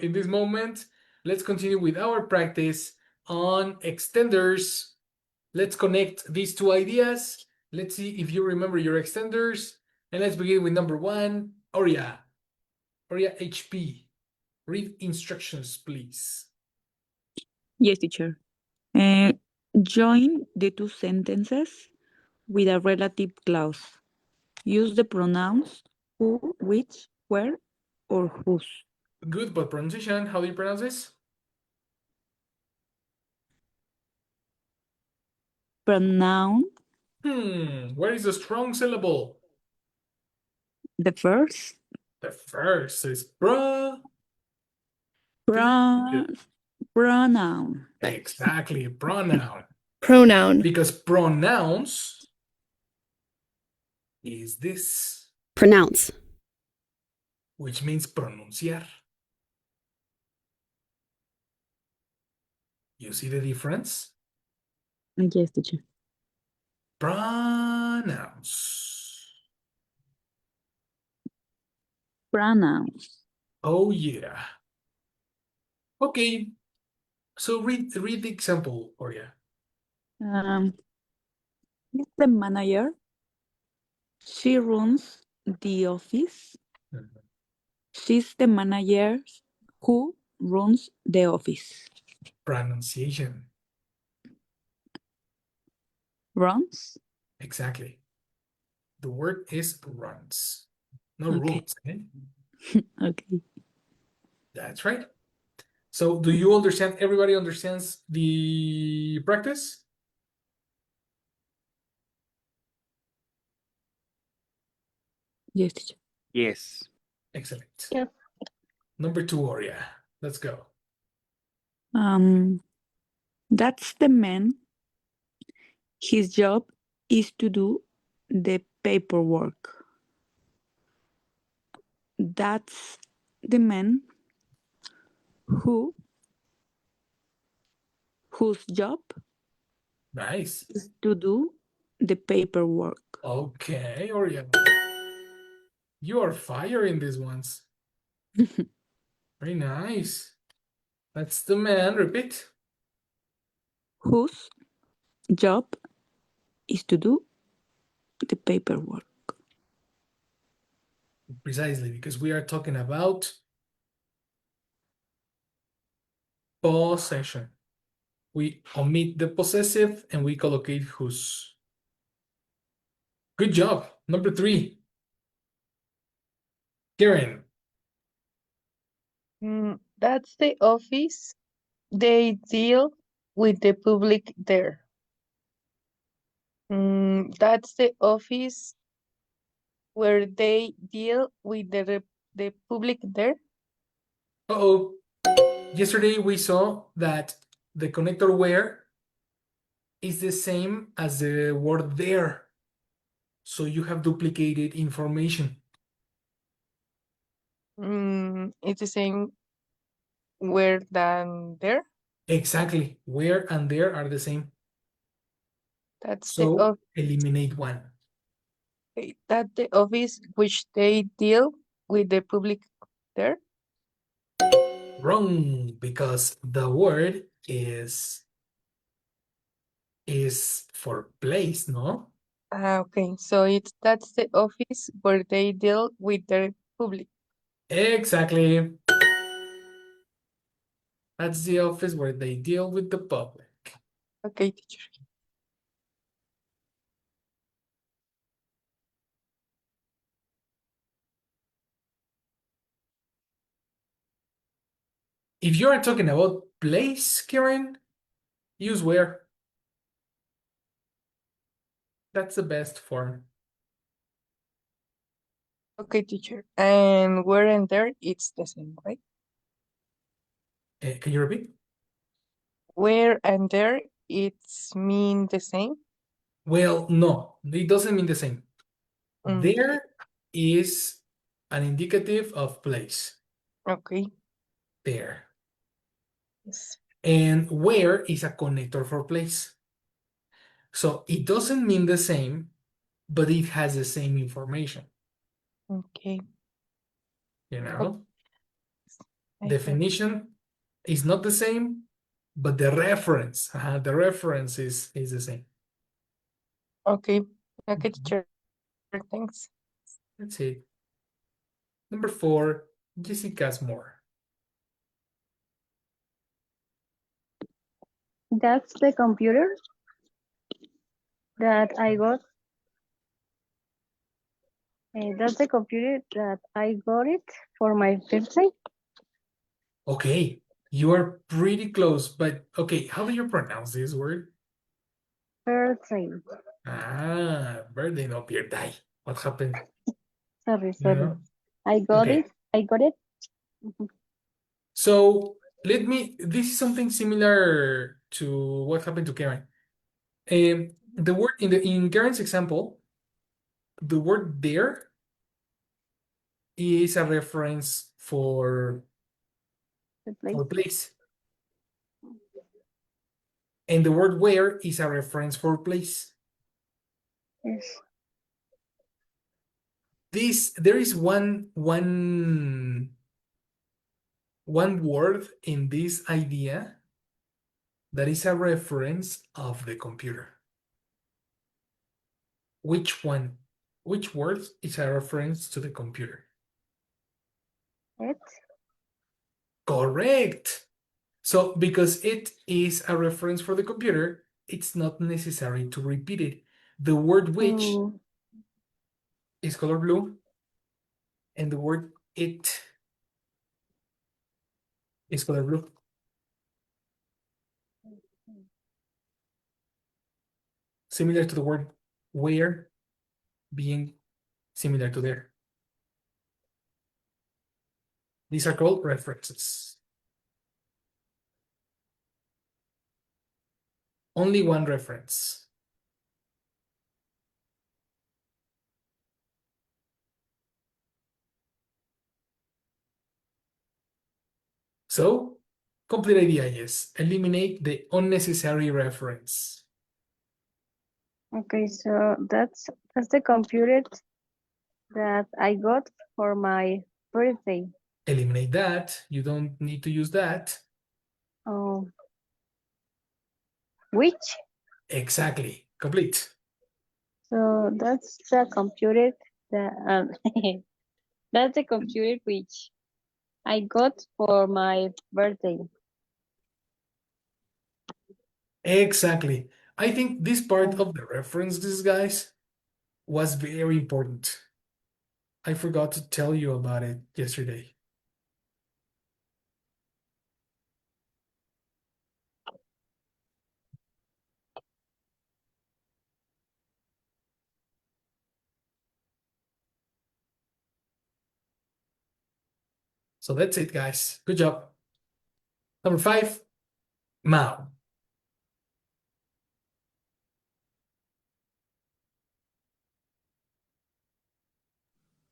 in this moment, let's continue with our practice on extenders. Let's connect these two ideas. Let's see if you remember your extenders. And let's begin with number one, Oria. Oria HP. Read instructions, please. Yes, teacher. Join the two sentences with a relative clause. Use the pronouns who, which, where, or whose. Good, but pronunciation, how do you pronounce this? Pronoun, Where is the strong syllable? the first. The first is Pronoun. Exactly, pronoun. Pronoun. Because pronouns is this. Pronounce. Which means pronunciar. You see the difference? Yes, teacher. Pronouns. Pronouns. Oh yeah. Okay. So read the example, Oria. Is the manager. She runs the office. She's the manager who runs the office. Pronunciation. Runs? Exactly. The word is runs. No Okay. rules. Eh? Okay. That's right. So do you understand? Everybody understands the practice? Yes, teacher. Yes. Excellent. Yeah. Number two, Oria. Let's go. That's the man. His job is to do the paperwork. That's the man whose job Nice. is to do the paperwork. Okay, Oria. You are firing these ones. Very nice. That's the man. Repeat. Whose job is to do the paperwork. Precisely, because we are talking about possession. We omit the possessive and we collocate whose. Good job. Number three. Karen. That's the office. They deal with the public there. That's the office where they deal with the public there. Uh-oh. Yesterday we saw that the connector where is the same as the word there. So you have duplicated information. It's the same where than there. Exactly. Where and there are the same. That's So eliminate one. that's the office which they deal with the public there. Wrong, because the word is for place, no? Okay, so that's the office where they deal with the public. Exactly. That's the office where they deal with the public. Okay, teacher. If you are talking about place, Karen, use where. That's the best form. Okay, teacher. And where and there, it's the same, right? Can you repeat? Where and there, it's mean the same. Well, no, it doesn't mean the same. There is an indicative of place. Okay. There. Yes. And where is a connector for place. So it doesn't mean the same, but it has the same information. Okay. You know? Definition is not the same, but the reference is the same. Okay. Okay, teacher. Thanks. That's it. Number 4, Jessica's more. That's the computer that I got. That's the computer that I got it for my birthday. Okay, you are pretty close, but okay, how do you pronounce this word? Birthday. Birthday, no birthday. What happened? Sorry, You sorry. know? I got Okay. it. I got it. Mhm. So this is something similar to what happened to Karen. The word in Karen's example, the word there is a reference The place. for place. And the word where is a reference for place. Yes. There is one word in this idea that is a reference of the computer. Which one? Which word is a reference to the computer? It. Correct. So because it is a reference for the computer, it's not necessary to repeat it. The word which Oh, is color blue, and the word it is color blue. Similar to the word where being similar to there. These are called references. Only one reference. So, complete idea, yes. Eliminate the unnecessary reference. okay. So that's the computer that I got for my birthday. Eliminate that. You don't need to use that. Oh, which? Exactly. Complete. So that's the computer that that's the computer which I got for my birthday. Exactly. I think this part Oh, of the references, guys, was very important. I forgot to tell you about it yesterday. So that's it, guys. Good job. Number 5, Mao.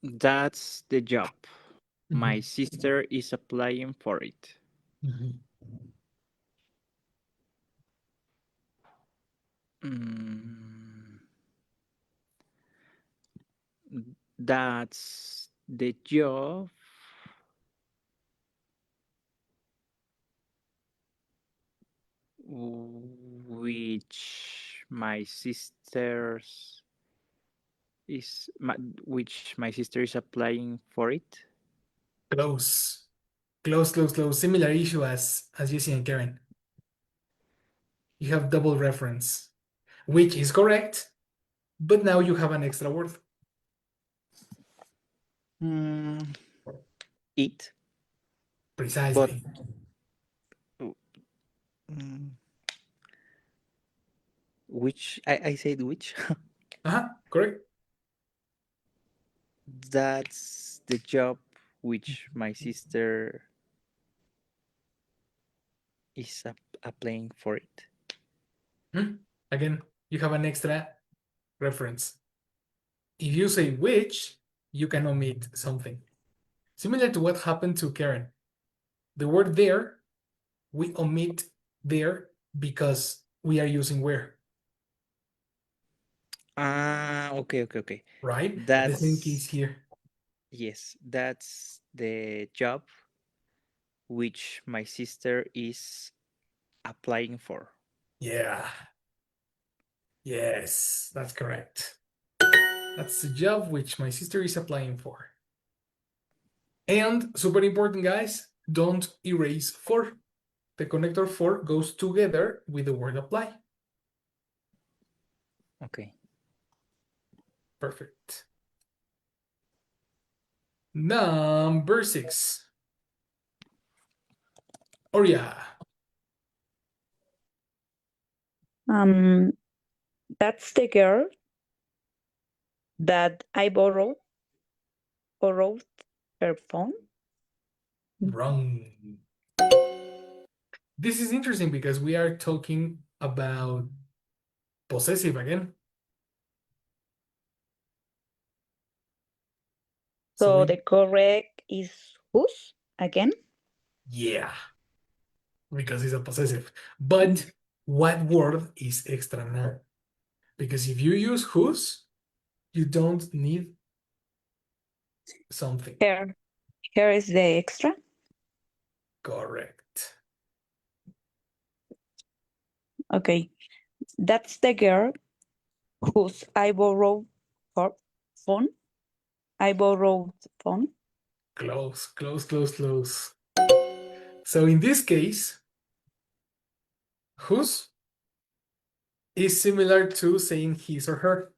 That's the job. My Mhm. sister is applying for it. Mhm. Mm, that's the job which my sister's which my sister is applying for it. Close. Close, close, close. Similar issue as Jesse and Karen. You have double reference, which is correct, but now you have an extra word. Mm, it, but Precisely. mm, which I said which. Correct. That's the job which my sister is applying for it. Again, you have an extra reference. If you say which, you can omit something. Similar to what happened to Karen. The word there, we omit there because we are using where, Okay, okay, okay. right? The same That's case here. yes, that's the job which my sister is applying for. Yeah. Yes, that's correct. That's the job which my sister is applying for. And super important, guys, don't erase for. The connector for goes together with the word apply. Okay. Perfect. Number 6. Oh yeah. That's the girl that I borrowed her phone. Wrong. This is interesting because we are talking about possessive again. So the correct is whose again? Yeah, because it's a possessive. But what word is extra now? Because if you use whose, you don't need something. Her. Her is the extra. Correct. Okay. That's the girl whose I borrowed her phone. I borrowed phone. Close, close, close, close. So in this case, whose is similar to saying his or her.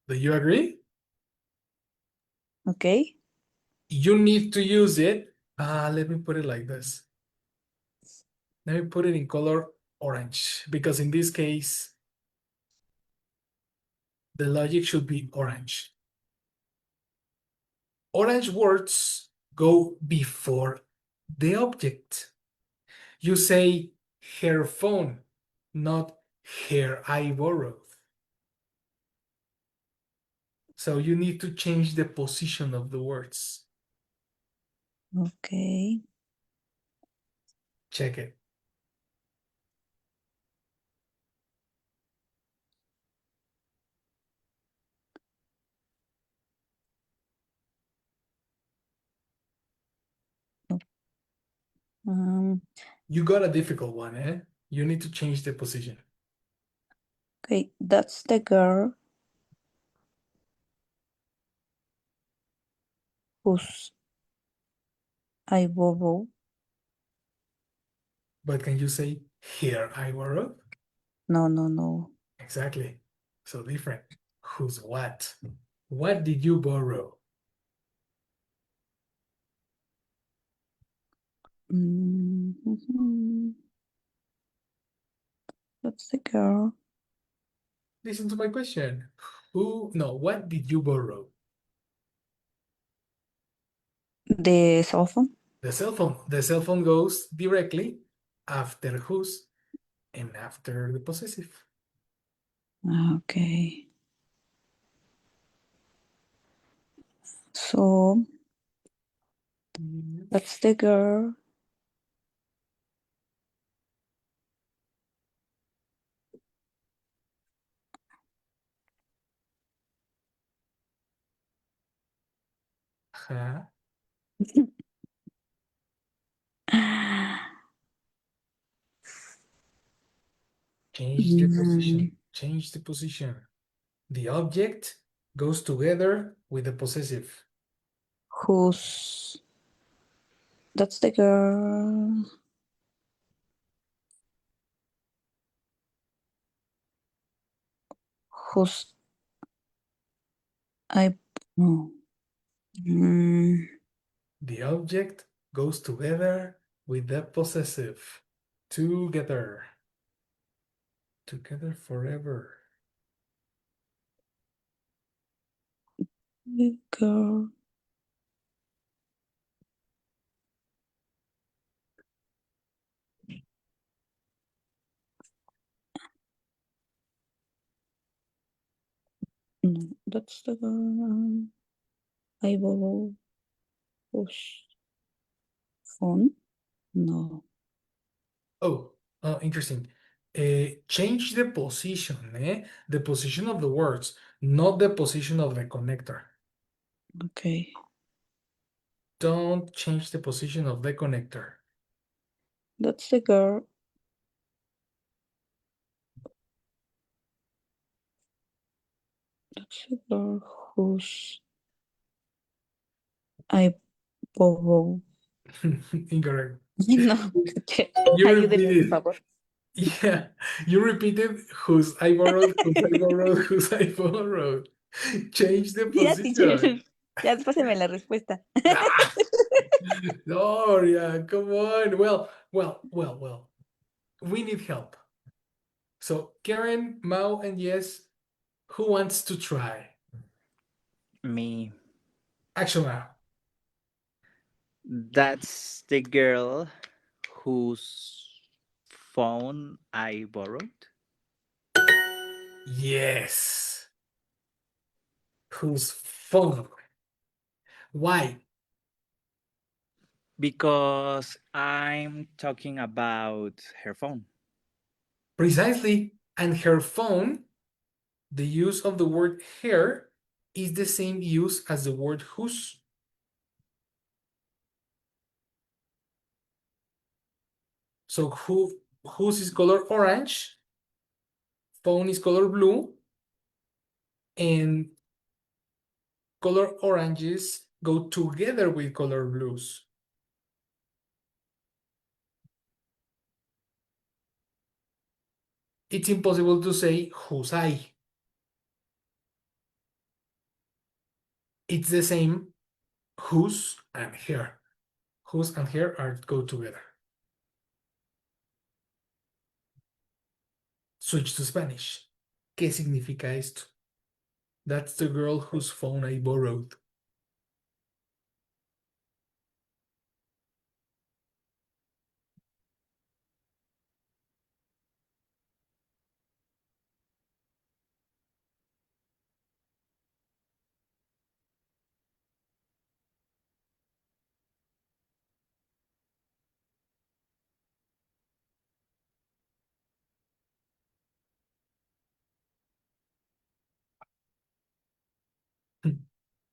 Do you agree? Okay. You need to use it. Let me put it like this. Let me put it in color orange, because in this case, the logic should be orange. Orange words go before the object. You say her phone, not her I borrowed. So you need to change the position of the words. Okay. Check it. You got a difficult one, eh? You need to change the position. Okay, that's the girl whose I borrowed. But can you say here I borrowed? No. Exactly. So different. Whose what? What did you borrow? That's the girl. Listen to my question. What did you borrow? The cell phone. The cell phone. The cell phone goes directly after whose and after the possessive. Okay. So that's the girl. Change the position. Change the position. The object goes together with the possessive. Whose? That's the girl. Whose I no. The object goes together with the possessive. Together. Together forever. The girl. No, that's the girl. I borrow whose phone? No. Oh, interesting. Change the position, the position of the words, not the position of the connector. Okay. Don't change the position of the connector. That's the girl. That's the girl whose I borrow. Incorrect. No, You ayúdeme, por repeated. favor. Yeah, you repeated whose I borrowed, whose I borrowed, whose I borrowed. Change the Ya, teacher. position. Ya páseme la respuesta. Ah, no, yeah, come on. Well. We need help. So Karen, Mao, and Yes, who wants to try? Me. Action now. That's the girl whose phone I borrowed. Yes. Whose phone? Why? Because I'm talking about her phone. Precisely. And her phone, the use of the word her is the same use as the word whose. So whose is color orange, phone is color blue, and color oranges go together with color blues. It's impossible to say whose I. It's the same whose and her. Whose and her are go together. Switch to Spanish. ¿Qué significa esto? That's the girl whose phone I borrowed.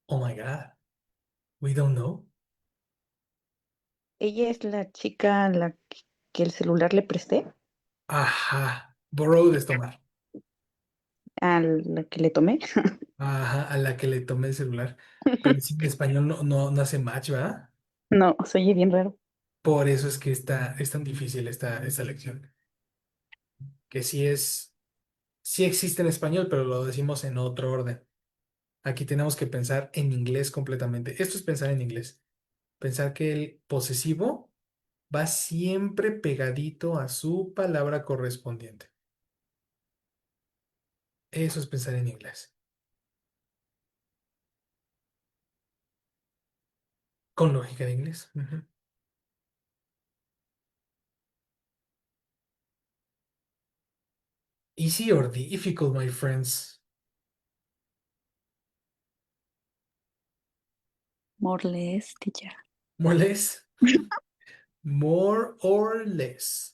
Oh my God. We don't know. Ella es la chica a la que el celular le presté, Ajá. Borrowed es tomar. a la que le tomé. Ajá. A la que le tomé el celular. Pero si en español no hace match, ¿verdad? No, se oye bien raro. Por eso es que es tan difícil esta lección. Que sí existe en español, pero lo decimos en otro orden. Aquí tenemos que pensar en inglés completamente. Esto es pensar en inglés. Pensar que el posesivo va siempre pegadito a su palabra correspondiente. Eso es pensar en inglés. Con lógica de inglés. Ujú. Easy or difficult, my friends? More or less, teacher. More or less? More or less.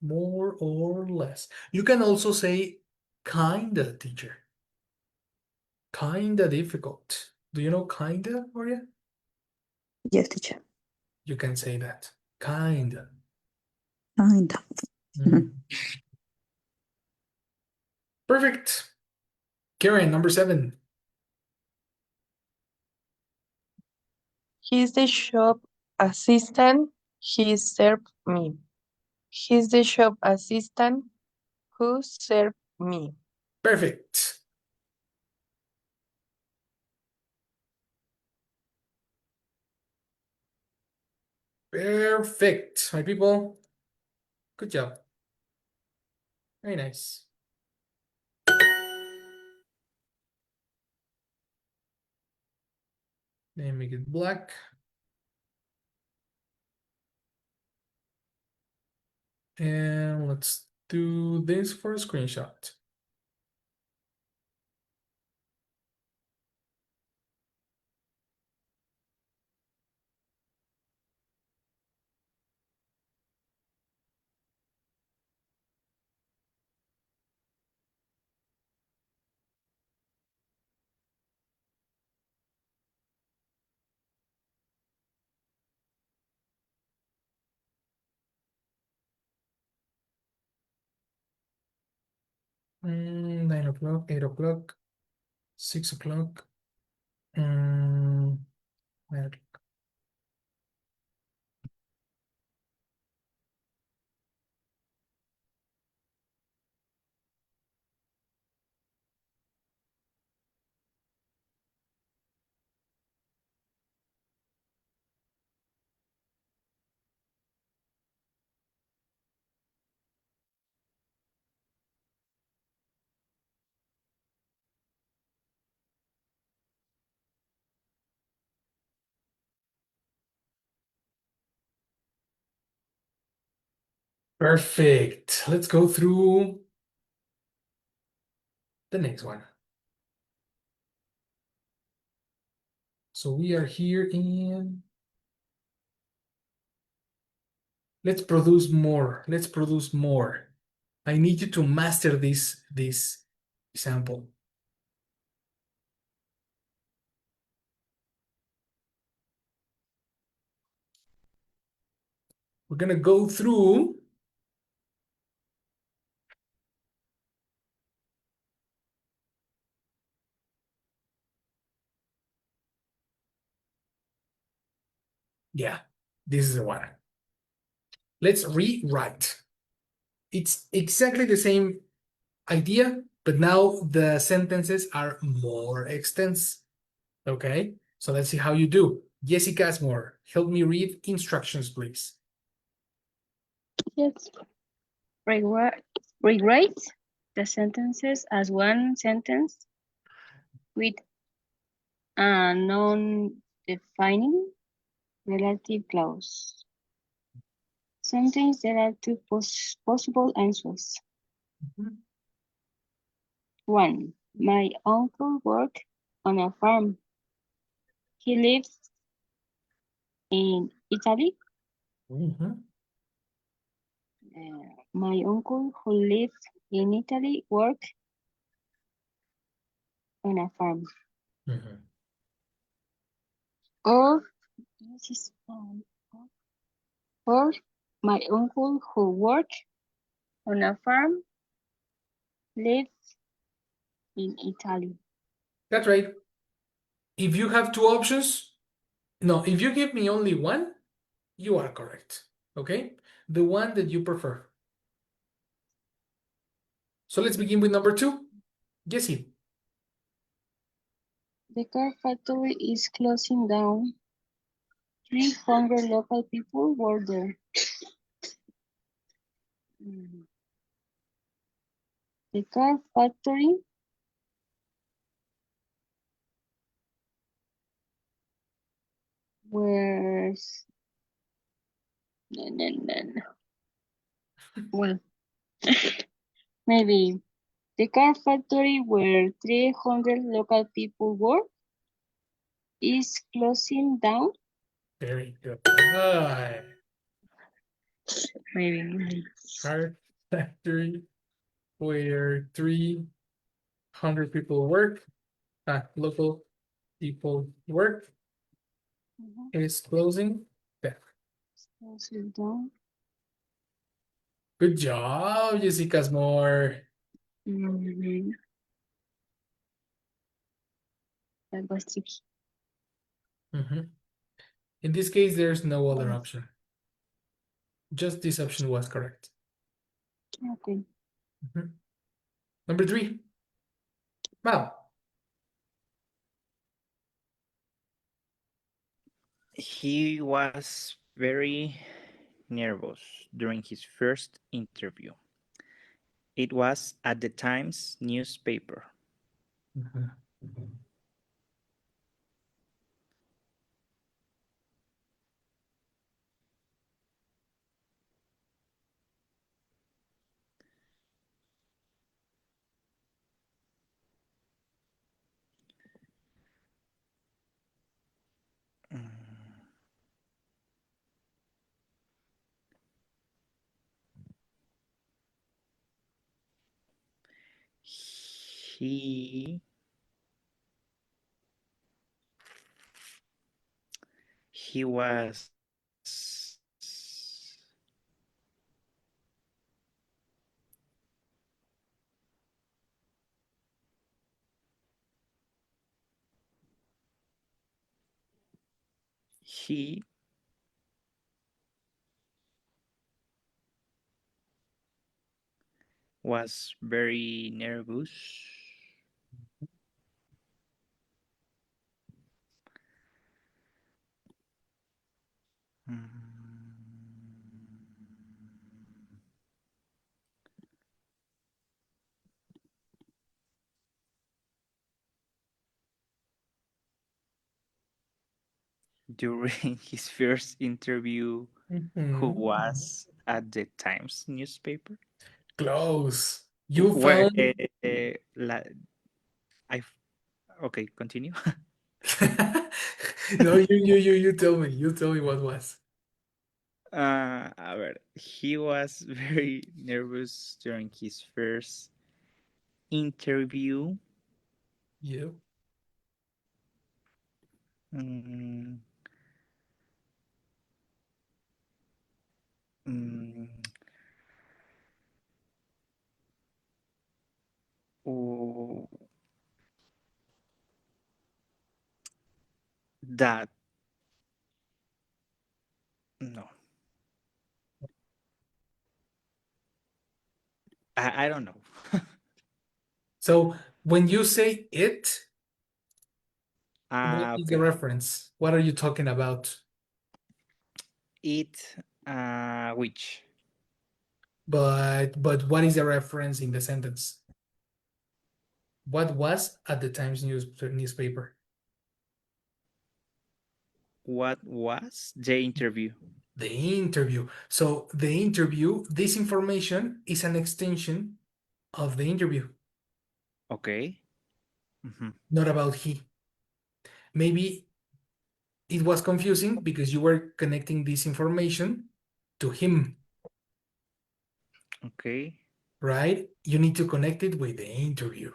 More or less. You can also say kinda, teacher. Kinda difficult. Do you know kinda, Maria? Yes, teacher. You can say that. Kinda. Kinda. Mm. Perfect. Karen, number 7. He's the shop assistant. He served me. He's the shop assistant who served me. Perfect. Perfect, my people. Good job. Very nice. Then make it black. And let's do this for a screenshot. 9 o'clock, 8 o'clock, 6 o'clock. 9 o'clock. Perfect. Let's go through the next one. So we are here in let's produce more. Let's produce more. I need you to master this example. We're gonna go through this is the one. Let's rewrite. It's exactly the same idea, but now the sentences are more extensive. Okay, so let's see how you do. Jessica Asmore, help me read instructions, please. Yes. Rewrite the sentences as one sentence with a non-defining relative clause. Sometimes there are two possible answers. Mhm. 1. My uncle works on a farm. He lives in Italy. Mhm. My uncle who lives in Italy works on a farm. Mhm. Or, or my uncle who works on a farm lives in Italy. That's right. If you have two options, no, if you give me only one, you are correct. Okay? The one that you prefer. So let's begin with number 2. Jessie. The car factory is closing down. 300 local people work there. The car factory was well, maybe the car factory where 300 local people work is closing down. Very good. Right. Maybe. Car factory where 300 people work. Local people work is closing down. Closing down. Good job, Jessica Moore. Mhm. That was tricky. In this case, there's no other option. Just this option was correct. Okay. Number 3. Wow. He was very nervous during his first interview. It was at the Times newspaper. He was He was very nervous. During his first interview, who was at the Times newspaper. Close. You Where found. I okay, continue. No, you tell me. You tell me what was. A ver, he was very nervous during his first interview. Yeah. Mm, mm, oh, that no, I don't know. So when you say it, what is the Okay, reference? What are you talking about? it which But what is the reference in the sentence? What was at the Times newspaper? what was the interview? The interview. So the interview, this information is an extension of the interview, Okay. Mhm. not about he. Maybe it was confusing because you were connecting this information to him, Okay. right? You need to connect it with the interview.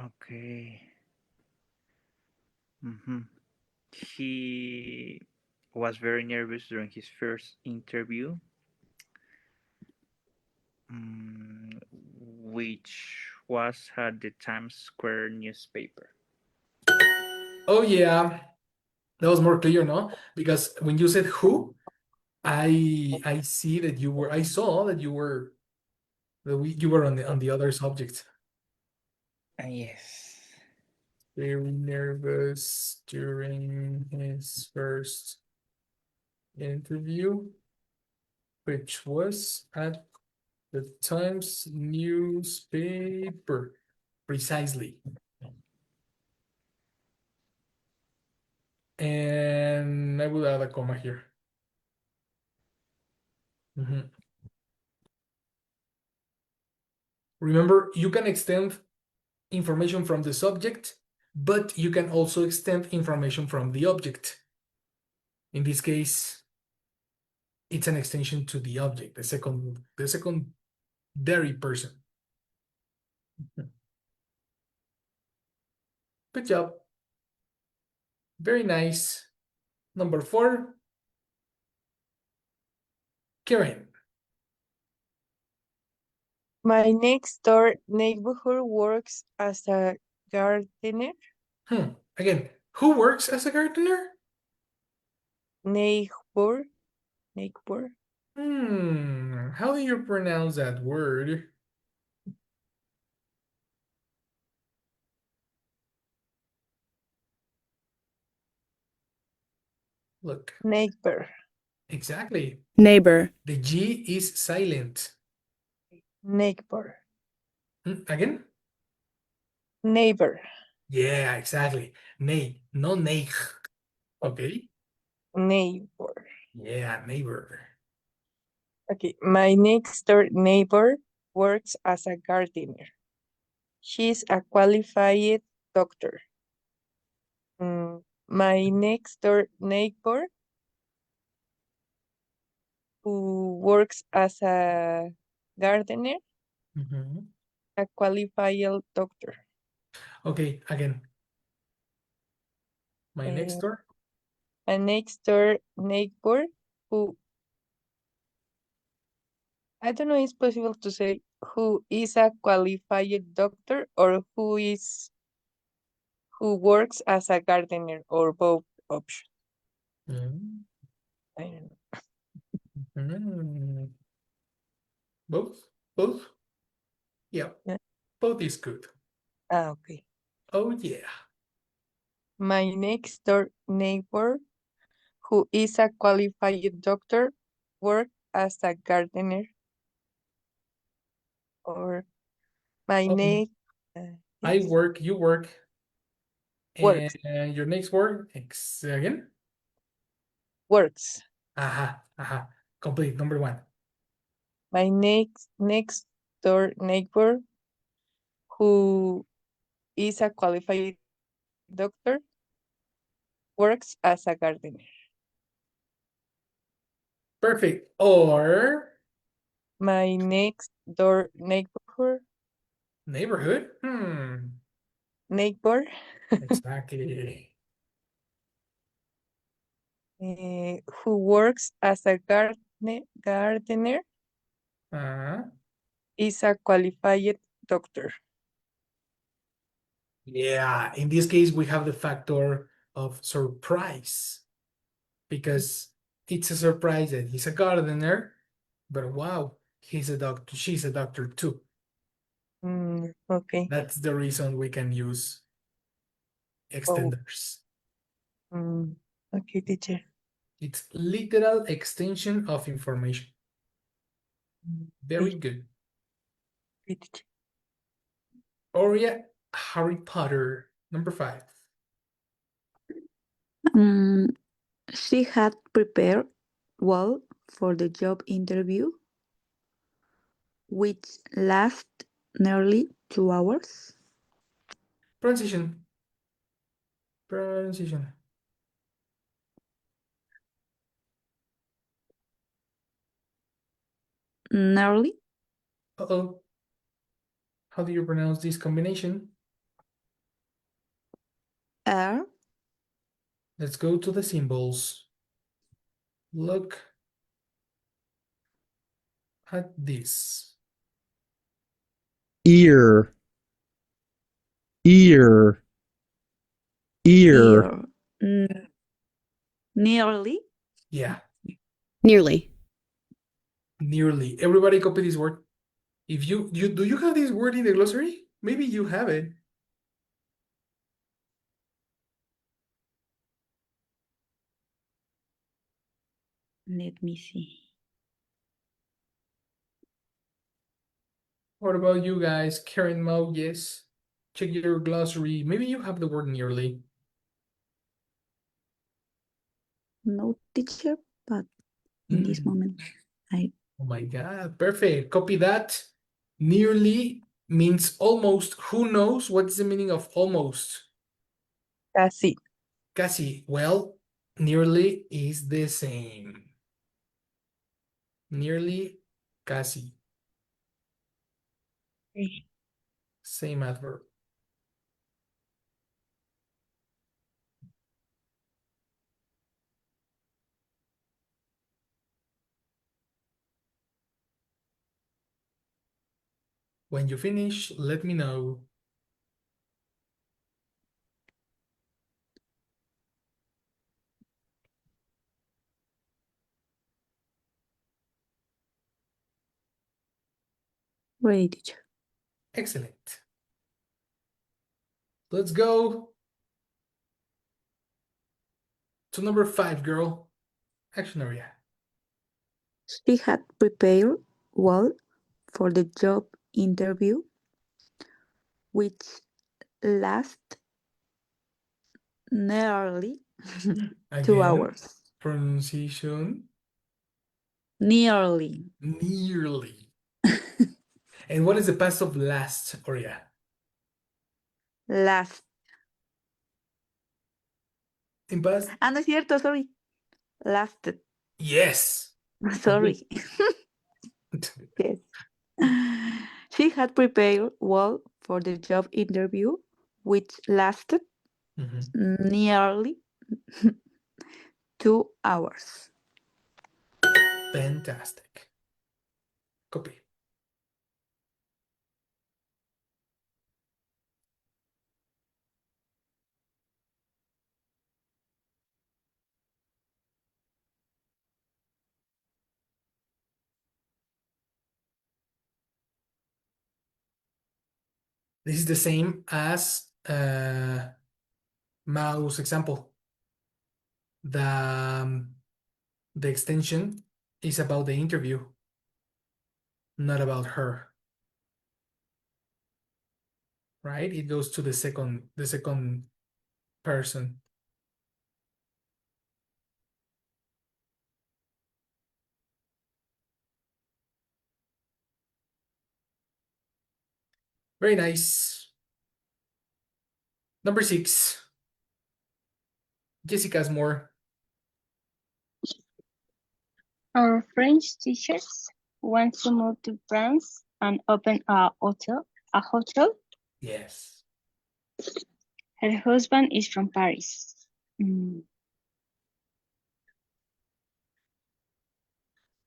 Okay. Mhm. He was very nervous during his first interview, which was at the Times Square newspaper. Oh yeah, that was more clear, no? Because when you said who, I see that you were I saw that you were on the other subject. Yes. Very nervous during his first interview, which was at the Times newspaper. Precisely. And I will add a comma here. Mhm. Remember, you can extend information from the subject, but you can also extend information from the object. In this case, it's an extension to the object, the secondary person. Good job. Very nice. Number 4, Karen. My next door neighbor works as a gardener. Again, who works as a gardener? Neighbor. How do you pronounce that word? Look, Neighbor. exactly. Neighbor. The G is silent. Neighbor. Again? Neighbor. Yeah, exactly. Nei, no neig. Okay? Neighbor. Yeah, neighbor. Okay, my next door neighbor works as a gardener. She's a qualified doctor. My next door neighbor who works as a gardener, a qualified doctor. Okay, again. My next door? A next door neighbor who, I don't know if it's possible to say who is a qualified doctor or who who works as a gardener, or both options. Mm. I don't know. Mm. Both? Both? Yeah. Yeah. Both is good. Okay. Oh, yeah. My next door neighbor, who is a qualified doctor, works as a gardener. Or my Oh, next I work, you work, works. and your next word, again? Works. Aha, aha. Complete, number one. My next door neighbor, who is a qualified doctor, works as a gardener. Perfect. Or My next door neighborhood? neighbor, Exactly. who works as a gardener, Uh, is a qualified doctor. yeah, in this case, we have the factor of surprise because it's a surprise that he's a gardener, but wow, he's a doctor, she's a doctor too. Okay. That's the reason we can use Oh, extenders. okay, teacher. It's literal extension of information. Very Okay, good. teacher. Or yeah, Harry Potter, number 5. She had prepared well for the job interview, which lasted nearly 2 hours. Pronunciation. Pronunciation. Nearly. Uh-oh. How do you pronounce this combination? Er, Let's go to the symbols. Look at this. Ear, ear, ear. ear. Nearly. Yeah, Nearly. nearly. Everybody copy this word. If you do you have this word in the glossary? Maybe you have it. Let me see. What about you guys? Karen Mo, yes. Check your glossary. Maybe you have the word nearly. No teacher, but in this moment, I Oh my God, perfect. Copy that. Nearly means almost. Who knows what's the meaning of almost? Casi. Casi. Well, nearly is the same. Nearly, casi. Okay. Same adverb. When you finish, let me know. ready, teacher. Excellent. Let's go to number 5, girl. Action area. She had prepared well for the job interview, which lasted nearly 2 Again, hours. pronunciation. Nearly. Nearly. And what is the past of last, Oria? Last. In past? No es cierto, sorry. Lasted. Yes. Sorry. Yes. She had prepared well for the job interview, which lasted nearly 2 hours. Fantastic. Copy. This is the same as mouse example. The extension is about the interview, not about her. Right? It goes to the second person. Very nice. Number 6. Jessica's more. Our French teachers want to move to France and open a hotel. Yes. Her husband is from Paris.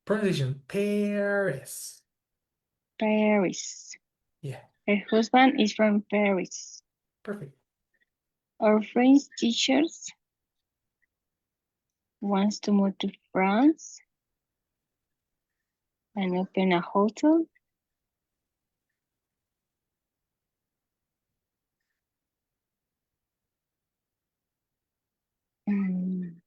Pronunciation, Pérez. Paris. Yeah, Her husband is from Paris. perfect. Our French teachers wants to move to France and open a hotel. Mm,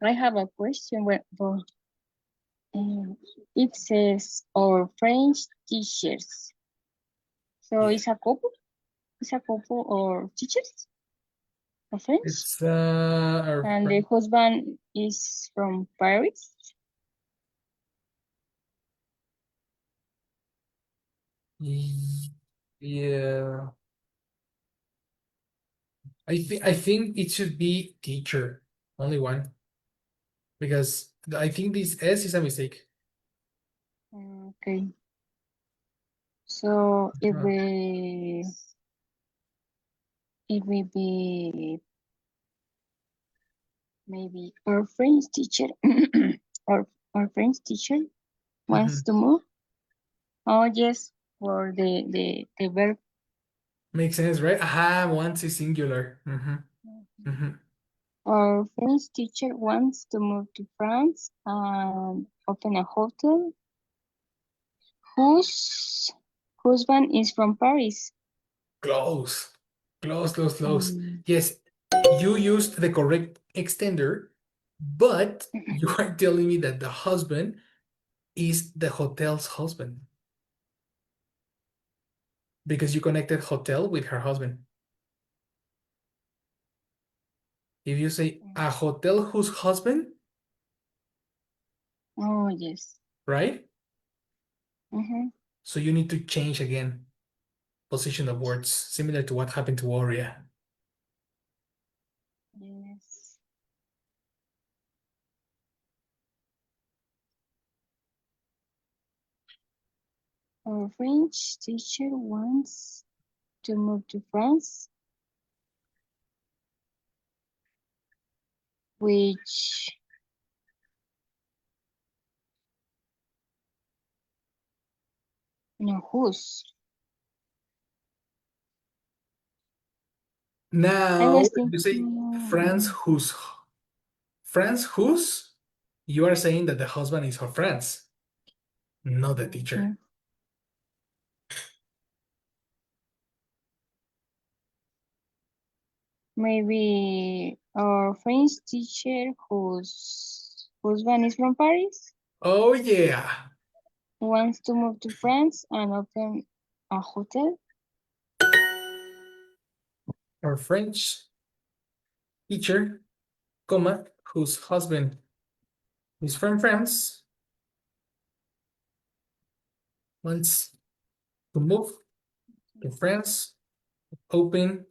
I have a question. It says our French teachers. So Yeah. it's a couple? It's a couple or teachers of French? It's our And the husband is from Paris? Yeah. I think it should be teacher, only one, because I think this S is a mistake. Okay. So it Uh, will be maybe our French teacher or our French teacher wants mhm. to move. Oh yes, for the verb. Makes sense, right? Aha, once is singular. Our French teacher wants to move to France and open a hotel whose husband is from Paris. Close, close. Um, Yes, you used the correct extender, but you are telling me that the husband is the hotel's husband because you connected hotel with her husband. If you say a hotel whose husband, oh yes. right? Mm-hmm. So you need to change again position of words, similar to what happened to Warrior. Yes. Our French teacher wants to move to France, which whose? I Now, was when you say thinking. France whose, you are saying that the husband is of France, not the teacher. Maybe our French teacher whose husband is from Paris Oh yeah. wants to move to France and open a hotel. Our French teacher, comma, whose husband is from France, wants to move to France, open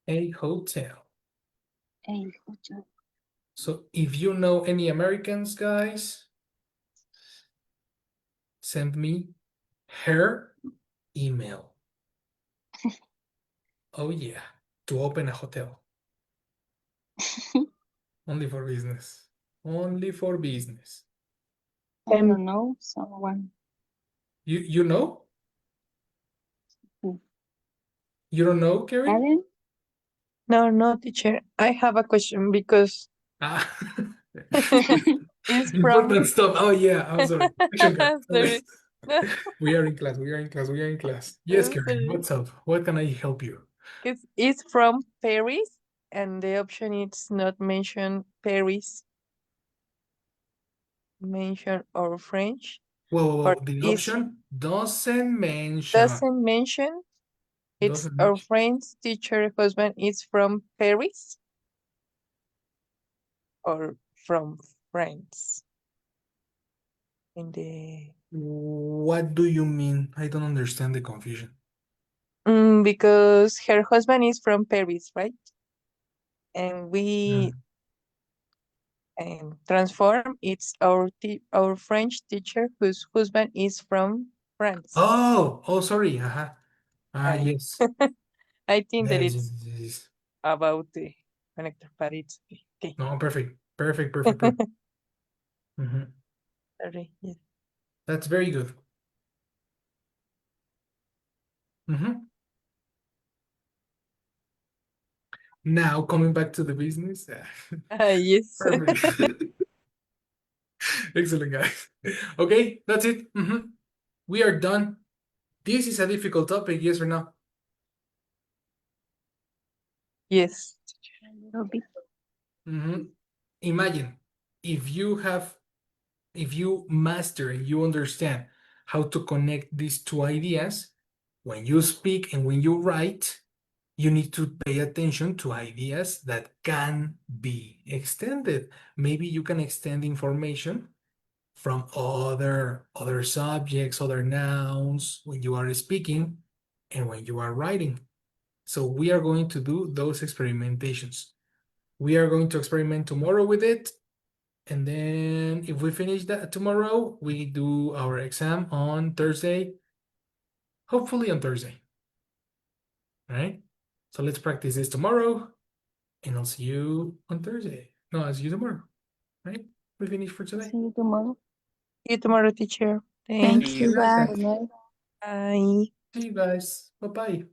a hotel. A hotel. So if you know any Americans, guys, send me her email. Oh yeah, to open a hotel. Only for business. Only for business. I don't know someone. You know? Who? You don't know, Karen? Alan? No, teacher. I have a question because Ah. it's from Important stuff. Oh yeah, I'm sorry. Action card. sorry. No, We are in class. We are in class. We are in class. Yes, Karen. sorry. What's up? What can I help you? It's from Paris, and the option is not mention Paris, mention or French, Whoa, whoa, or whoa. The is option doesn't mention. doesn't mention it's Doesn't our mention. friend's teacher husband is from Paris or from France. In the What do you mean? I don't understand the confusion. because her husband is from Paris, right? And we transform it's our French teacher whose husband is from France. Oh, sorry. Ah, Yes. I think that Yes, yes, it's yes, yes. about the connector, but it's okay. No, perfect. Perfect, perfect, perfect. Mhm. Sorry. Yeah. That's very good. Mhm. Now, coming back to the business. Yes. Perfect. Excellent, guys. Okay, that's it. We are done. This is a difficult topic, yes or no? Yes. A little bit. Imagine if you master and you understand how to connect these two ideas, when you speak and when you write, you need to pay attention to ideas that can be extended. Maybe you can extend information from other subjects, other nouns when you are speaking and when you are writing. So we are going to do those experimentations. We are going to experiment tomorrow with it. And then if we finish that tomorrow, we do our exam on Thursday. Hopefully on Thursday. All right. So let's practice this tomorrow. And I'll see you on Thursday. No, I'll see you tomorrow. Right? We finished for today. See you tomorrow. See you tomorrow, teacher. Thank Thanks. See you, you. guys. Good night. Bye. See you guys. Bye bye.